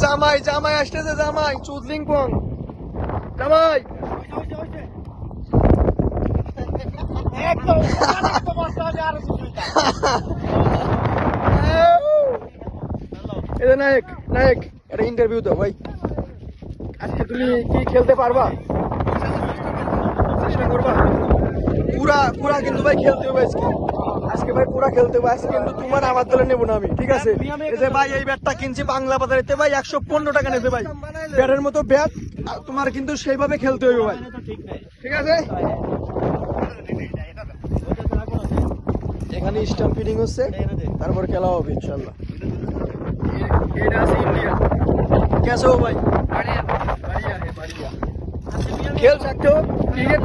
জামাই জামাই আসতেছে, জামাই চুদলিং পং জামাই। এটা নায়ক নায়ক, এটা ইন্টারভিউ দাও ভাই। আজকে তুমি কি খেলতে পারবা, চেষ্টা করবা? পুরা পুরা কিন্তু ভাই খেলতে হবে আজকে, আজকে ভাই পুরা খেলতে হবে আজকে, কিন্তু তোমার আমার দলে নেবো না আমি, ঠিক আছে? এই যে ভাই এই ব্যাটটা কিনছি বাংলা বাজারেতে ভাই 115 টাকা নেছে ভাই, ব্যাটের মতো ব্যাট, তোমার কিন্তু সেইভাবে খেলতে হবে ভাই, ঠিক আছে? এখানে স্টাম্প ফিটিং হচ্ছে, তারপর খেলা হবে ইনশাল্লাহ। এটা আছে ইন্ডিয়া, कैसे हो भाई? बढ़िया बढ़िया है, बढ़िया। खेल सकते हो क्रिकेट?